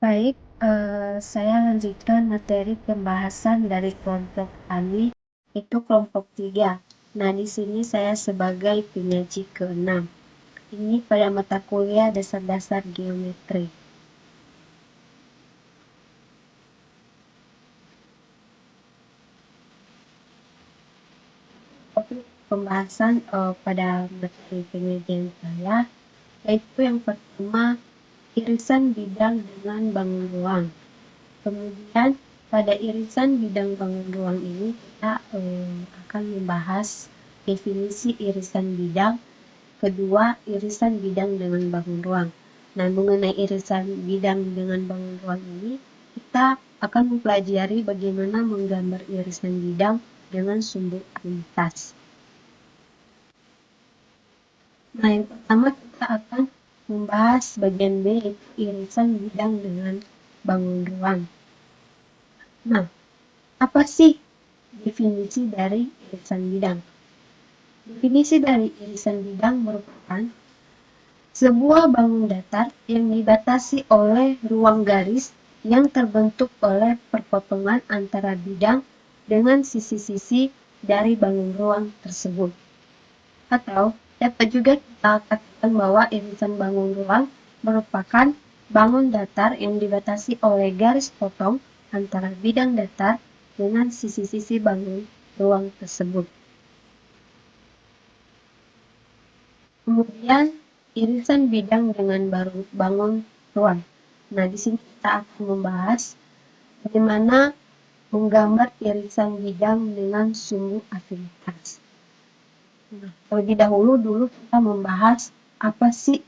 Baik, saya lanjutkan materi pembahasan dari kelompok kami, itu kelompok 3. Nah, di sini saya sebagai penyaji ke-6. Ini pada mata kuliah dasar-dasar geometri. Topik pembahasan pada materi penyajian saya, yaitu yang pertama, irisan bidang dengan bangun ruang. Kemudian pada irisan bidang bangun ruang ini kita akan membahas definisi irisan bidang, kedua irisan bidang dengan bangun ruang. Nah, mengenai irisan bidang dengan bangun ruang ini, kita akan mempelajari bagaimana menggambar irisan bidang dengan sumbu afinitas. Nah, yang pertama kita akan membahas bagian B, yaitu irisan bidang dengan bangun ruang. Nah, apa sih definisi dari irisan bidang? Definisi dari irisan bidang merupakan sebuah bangun datar yang dibatasi oleh ruang garis yang terbentuk oleh perpotongan antara bidang dengan sisi-sisi dari bangun ruang tersebut. Atau dapat juga kita katakan bahwa irisan bangun ruang merupakan bangun datar yang dibatasi oleh garis potong antara bidang datar dengan sisi-sisi bangun ruang tersebut. Kemudian irisan bidang dengan bangun ruang. Nah, di sini kita akan membahas bagaimana menggambar irisan bidang dengan sumbu afinitas. Nah, terlebih dahulu kita membahas apa sih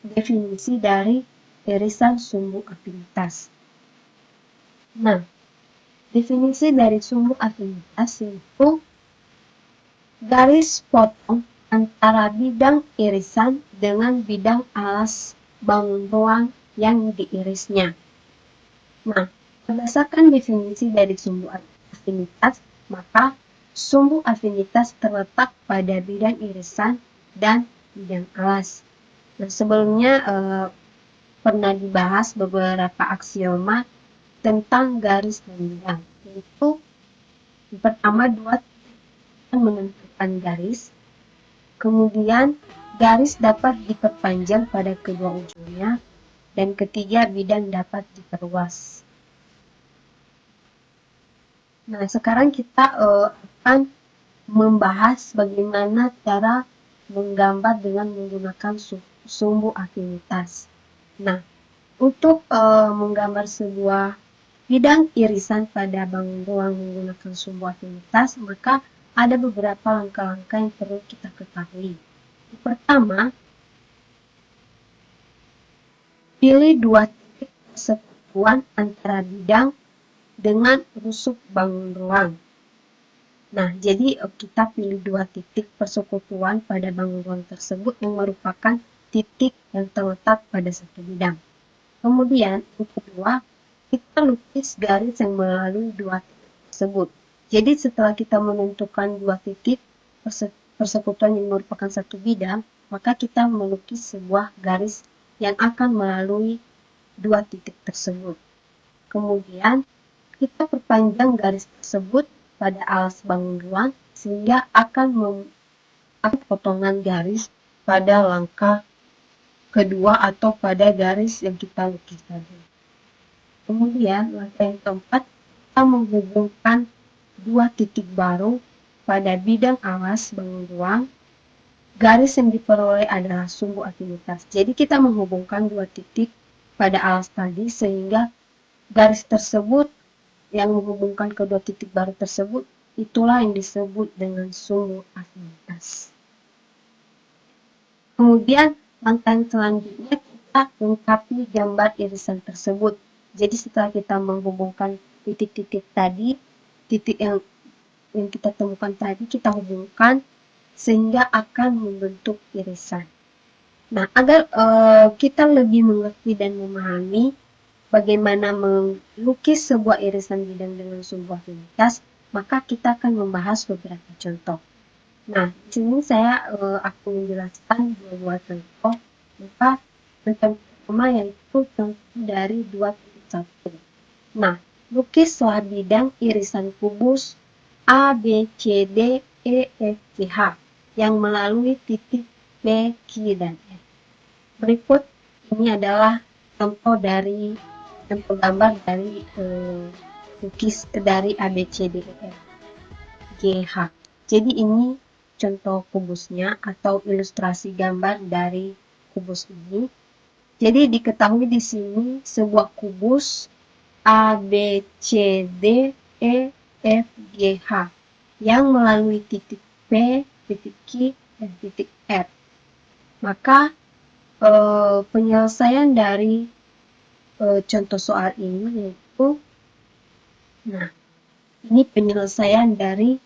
definisi dari irisan sumbu afinitas. Nah, definisi dari sumbu afinitas yaitu garis potong antara bidang irisan dengan bidang alas bangun ruang yang diirisnya. Nah, berdasarkan definisi dari sumbu afinitas, maka sumbu afinitas terletak pada bidang irisan dan bidang alas. Nah, sebelumnya pernah dibahas beberapa aksioma tentang garis dan bidang, yaitu yang pertama dua menentukan garis, kemudian garis dapat diperpanjang pada kedua ujungnya, dan ketiga bidang dapat diperluas. Nah, sekarang kita akan membahas bagaimana cara menggambar dengan menggunakan sumbu afinitas. Nah, untuk menggambar sebuah bidang irisan pada bangun ruang menggunakan sumbu afinitas, maka ada beberapa langkah-langkah yang perlu kita ketahui. Yang pertama, pilih dua titik persekutuan antara bidang dengan rusuk bangun ruang. Nah, jadi kita pilih dua titik persekutuan pada bangun ruang tersebut yang merupakan titik yang terletak pada satu bidang. Kemudian, yang kedua, kita lukis garis yang melalui dua titik tersebut. Jadi, setelah kita menentukan dua titik persekutuan yang merupakan satu bidang, maka kita melukis sebuah garis yang akan melalui dua titik tersebut. Kemudian, kita perpanjang garis tersebut pada alas bangun ruang sehingga akan potongan garis pada langkah kedua atau pada garis yang kita lukis tadi. Kemudian langkah yang keempat, kita menghubungkan dua titik baru pada bidang alas bangun ruang. Garis yang diperoleh adalah sumbu afinitas. Jadi kita menghubungkan dua titik pada alas tadi sehingga garis tersebut yang menghubungkan kedua titik baru tersebut, itulah yang disebut dengan sumbu afinitas. Kemudian langkah yang selanjutnya kita lengkapi gambar irisan tersebut. Jadi setelah kita menghubungkan titik-titik tadi, titik yang kita temukan tadi kita hubungkan sehingga akan membentuk irisan. Nah, agar kita lebih mengerti dan memahami bagaimana melukis sebuah irisan bidang dengan sebuah afinitas, maka kita akan membahas beberapa contoh. Nah, di sini saya akan menjelaskan dua buah contoh. Maka pertama yaitu contoh dari 2.1. Nah, lukislah bidang irisan kubus A, B, C, D, E, F, G, H yang melalui titik P, Q, dan R. Berikut ini adalah contoh gambar dari lukis dari A, B, C, D, E, F, G, H. Jadi ini contoh kubusnya atau ilustrasi gambar dari kubus ini. Jadi diketahui di sini sebuah kubus A, B, C, D, E, F, G, H yang melalui titik P, titik Q, dan titik R. Maka penyelesaian dari contoh soal ini yaitu, nah ini penyelesaian dari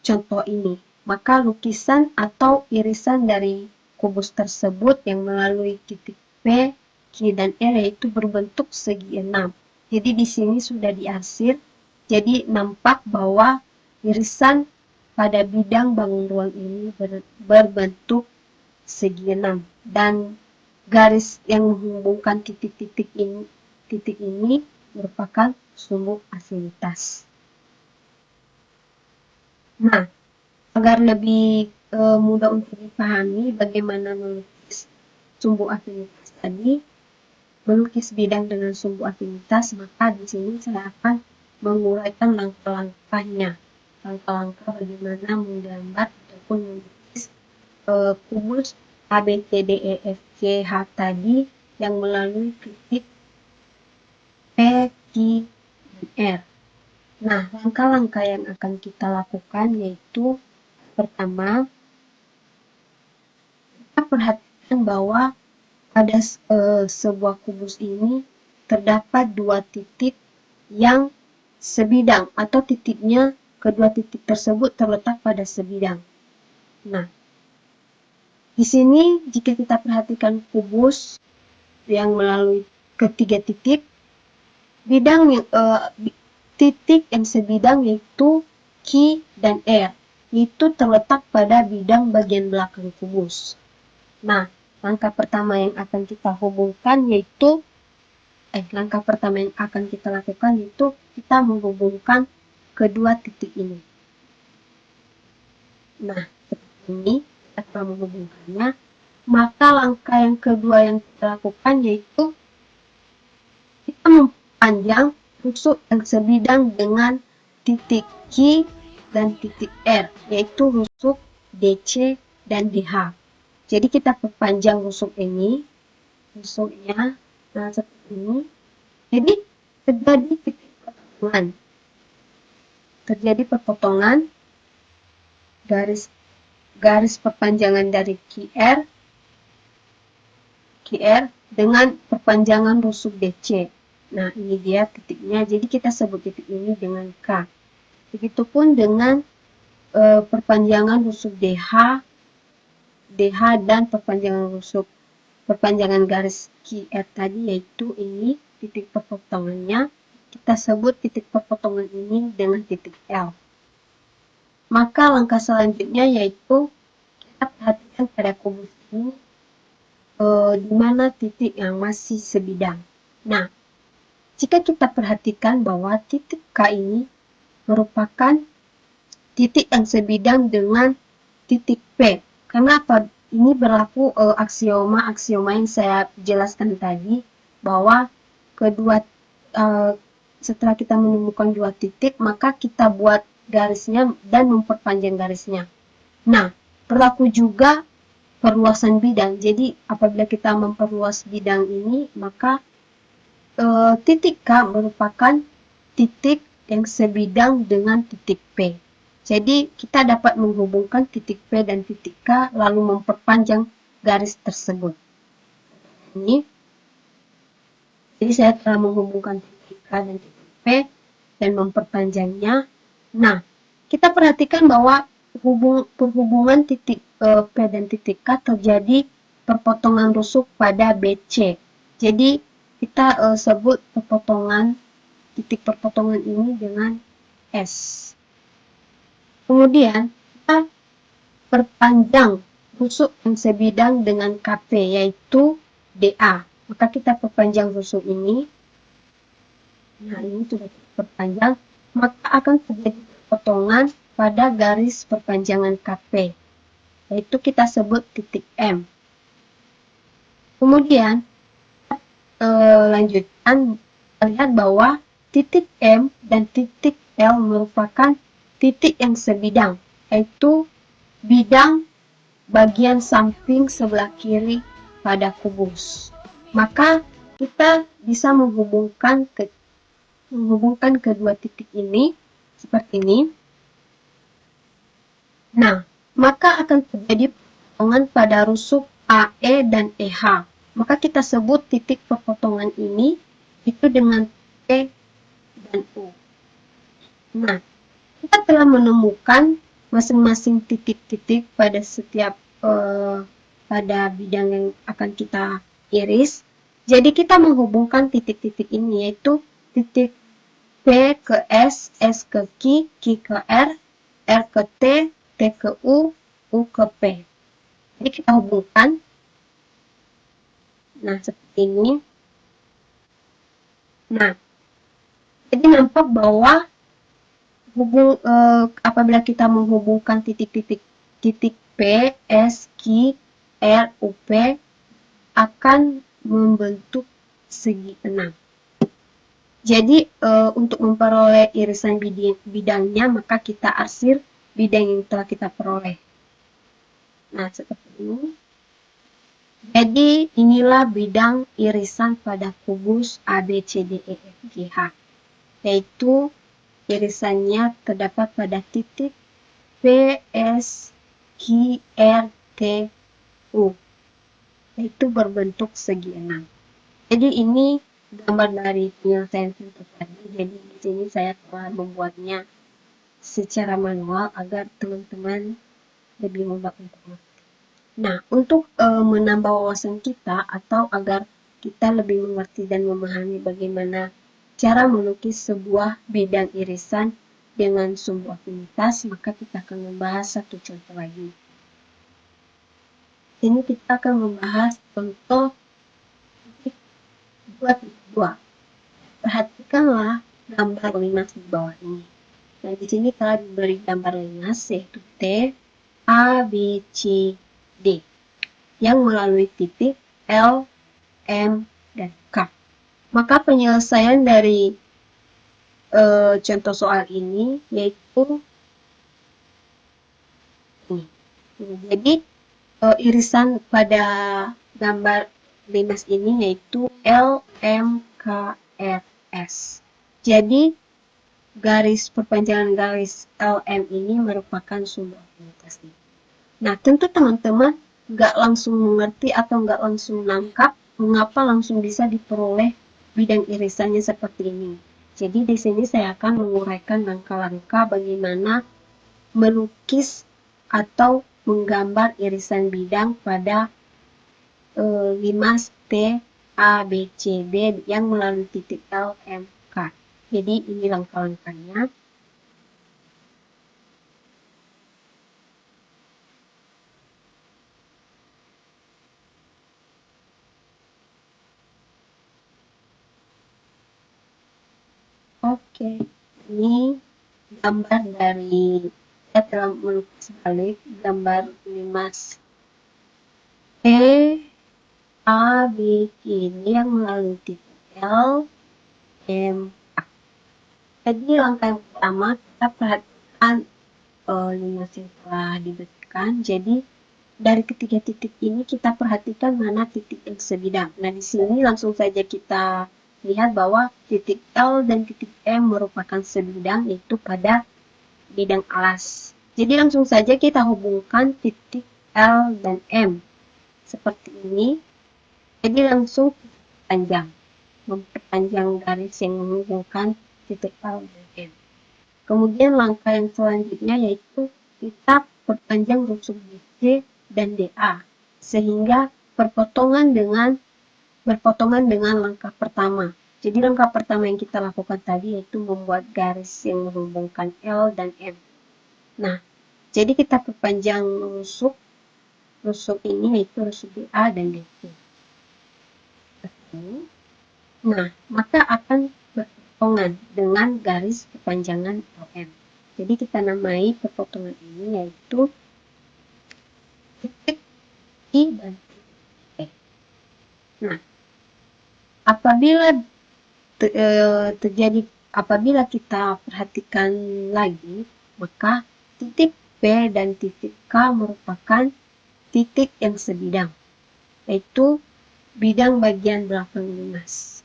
contoh ini. Maka lukisan atau irisan dari kubus tersebut yang melalui titik P, Q, dan R yaitu berbentuk segi 6. Jadi di sini sudah diarsir, jadi nampak bahwa irisan pada bidang bangun ruang ini berbentuk segi 6 dan garis yang menghubungkan titik-titik ini merupakan sumbu afinitas. Nah, agar lebih mudah untuk dipahami bagaimana melukis sumbu afinitas tadi, melukis bidang dengan sumbu afinitas, maka di sini saya akan menguraikan langkah-langkahnya. Langkah-langkah bagaimana menggambar ataupun melukis kubus A, B, C, D, E, F, G, H tadi yang melalui titik P, Q, dan R. Nah, langkah-langkah yang akan kita lakukan yaitu pertama, kita perhatikan bahwa pada sebuah kubus ini terdapat dua titik yang sebidang atau titiknya kedua titik tersebut terletak pada sebidang. Nah, di sini jika kita perhatikan kubus yang melalui ketiga titik, titik yang sebidang yaitu Q dan R itu terletak pada bidang bagian belakang kubus. Nah, langkah pertama yang akan kita lakukan yaitu kita menghubungkan kedua titik ini. Nah, seperti ini kita telah menghubungkannya. Maka langkah yang kedua yang kita lakukan yaitu kita memperpanjang rusuk yang sebidang dengan titik Q dan titik R, yaitu rusuk DC dan DH. Jadi kita perpanjang rusuknya seperti ini. Jadi terjadi perpotongan garis perpanjangan dari QR dengan perpanjangan rusuk DC. Nah, ini dia titiknya. Jadi kita sebut titik ini dengan K. Begitupun dengan perpanjangan rusuk DH dan perpanjangan garis QR tadi, yaitu ini titik perpotongannya. Kita sebut titik perpotongan ini dengan titik L. Maka langkah selanjutnya yaitu kita perhatikan pada kubus ini di mana titik yang masih sebidang. Nah, jika kita perhatikan bahwa titik K ini merupakan titik yang sebidang dengan titik P. Karena apa? Ini berlaku aksioma yang saya jelaskan tadi, bahwa setelah kita menemukan dua titik, maka kita buat garisnya dan memperpanjang garisnya. Nah, berlaku juga perluasan bidang. Jadi, apabila kita memperluas bidang ini, maka titik K merupakan titik yang sebidang dengan titik P. Jadi, kita dapat menghubungkan titik P dan titik K lalu memperpanjang garis tersebut. Jadi, saya telah menghubungkan titik K dan titik P dan memperpanjangnya. Nah, kita perhatikan bahwa perhubungan titik P dan titik K terjadi perpotongan rusuk pada BC. Jadi, kita sebut titik perpotongan ini dengan S. Kemudian, kita perpanjang rusuk yang sebidang dengan KP, yaitu DA. Maka kita perpanjang rusuk ini. Nah, ini sudah perpanjang. Maka akan terjadi potongan pada garis perpanjangan KP. Yaitu kita sebut titik M. Kemudian, lanjutkan, lihat bahwa titik M dan titik L merupakan titik yang sebidang, yaitu bidang bagian samping sebelah kiri pada kubus. Maka kita bisa menghubungkan kedua titik ini seperti ini. Nah, maka akan terjadi perpotongan pada rusuk AE dan EH. Maka kita sebut titik perpotongan ini itu dengan P dan U. Nah, kita telah menemukan masing-masing titik-titik pada setiap pada bidang yang akan kita iris. Jadi kita menghubungkan titik-titik ini, yaitu titik P ke S, S ke Q, Q ke R ke T, T ke U ke P. Jadi kita hubungkan. Nah, seperti ini. Nah, jadi nampak bahwa apabila kita menghubungkan titik-titik P, S, Q, R, U, P akan membentuk segi 6. Jadi untuk memperoleh irisan bidangnya, maka kita arsir bidang yang telah kita peroleh. Nah, seperti ini. Jadi inilah bidang irisan pada kubus A, B, C, D, E, F, G, H. Yaitu irisannya terdapat pada titik P, S, Q, R, T, U. Yaitu berbentuk segi 6. Jadi ini gambar dari penyelesaian filter tadi. Jadi di sini saya telah membuatnya secara manual agar teman-teman lebih mudah untuk mengerti. Nah, untuk menambah wawasan kita atau agar kita lebih mengerti dan memahami bagaimana cara melukis sebuah bidang irisan dengan sumbu afinitas, maka kita akan membahas satu contoh lagi. Ini kita akan membahas contoh 2.2. Perhatikanlah gambar limas di bawah ini. Nah, di sini telah diberi gambar limas yaitu T, A, B, C, D yang melalui titik L, M, dan K. Maka penyelesaian dari contoh soal ini yaitu ini. Jadi irisan pada gambar limas ini yaitu L, M, K, R, S. Jadi garis perpanjangan garis LM ini merupakan sumbu afinitas. Nah, tentu teman-teman nggak langsung mengerti atau nggak langsung nangkap mengapa langsung bisa diperoleh bidang irisannya seperti ini. Jadi di sini saya akan menguraikan langkah-langkah bagaimana melukis atau menggambar irisan bidang pada limas T, A, B, C, D yang melalui titik L, M, K. Jadi ini langkah-langkahnya. Oke, ini gambar dari saya telah melukis balik gambar limas E, A, B, C, D yang melalui titik L, M, A. Jadi langkah yang pertama kita perhatikan limas yang telah dibersihkan. Jadi dari ketiga titik ini kita perhatikan mana titik yang sebidang. Nah, di sini langsung saja kita lihat bahwa titik L dan titik M merupakan sebidang yaitu pada bidang alas. Jadi langsung saja kita hubungkan titik L dan M. Seperti ini. Jadi langsung panjang. Memperpanjang garis yang menghubungkan titik L dan M. Kemudian langkah yang selanjutnya yaitu kita perpanjang rusuk DC dan DA sehingga berpotongan dengan langkah pertama. Jadi langkah pertama yang kita lakukan tadi yaitu membuat garis yang menghubungkan L dan M. Nah, jadi kita perpanjang rusuk ini yaitu rusuk DA dan DC. Nah, maka akan berpotongan dengan garis kepanjangan LM. Jadi kita namai perpotongan ini yaitu titik I dan titik E. Nah, apabila kita perhatikan lagi, maka titik P dan titik K merupakan titik yang sebidang, yaitu bidang bagian belakang limas.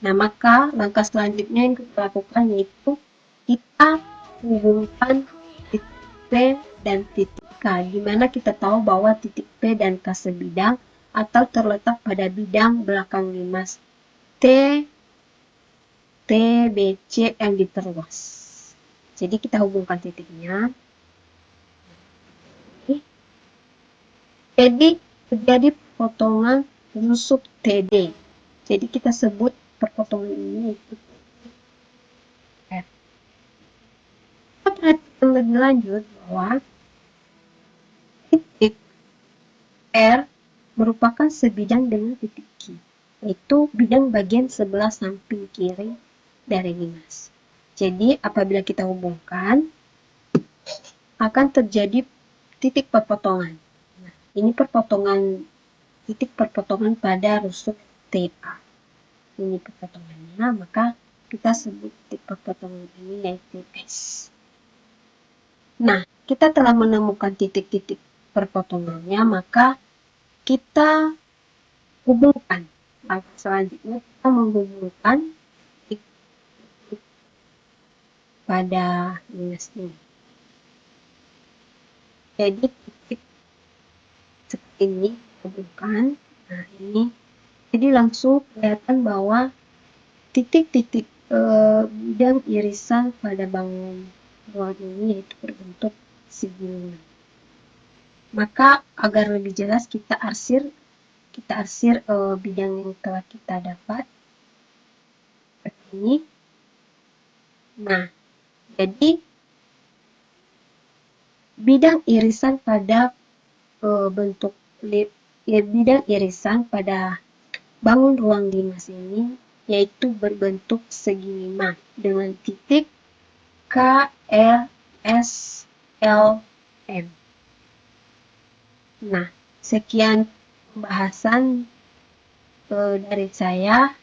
Nah, maka langkah selanjutnya yang kita lakukan yaitu kita hubungkan titik P dan titik K, di mana kita tahu bahwa titik P dan K sebidang atau terletak pada bidang belakang limas T, B, C yang diperluas. Jadi kita hubungkan titiknya. Jadi terjadi potongan rusuk TD. Jadi kita sebut perpotongan ini itu R. Kita perhatikan lebih lanjut bahwa titik R merupakan sebidang dengan titik Q, yaitu bidang bagian sebelah samping kiri dari limas. Jadi apabila kita hubungkan, akan terjadi titik perpotongan. Nah, ini titik perpotongan pada rusuk TA. Ini perpotongannya, maka kita sebut titik perpotongan ini yaitu S. Nah, kita telah menemukan titik-titik perpotongannya, maka kita hubungkan. Langkah selanjutnya kita menghubungkan titik pada limas ini. Jadi titik seperti ini hubungkan. Nah, ini jadi langsung kelihatan bahwa titik-titik bidang irisan pada bangun ruang ini yaitu berbentuk segi. Maka agar lebih jelas kita arsir bidang yang telah kita dapat seperti ini. Nah, jadi bidang irisan pada bidang irisan pada bangun ruang limas ini yaitu berbentuk segi 5 dengan titik K, L, S, L, M. Nah, sekian pembahasan dari saya.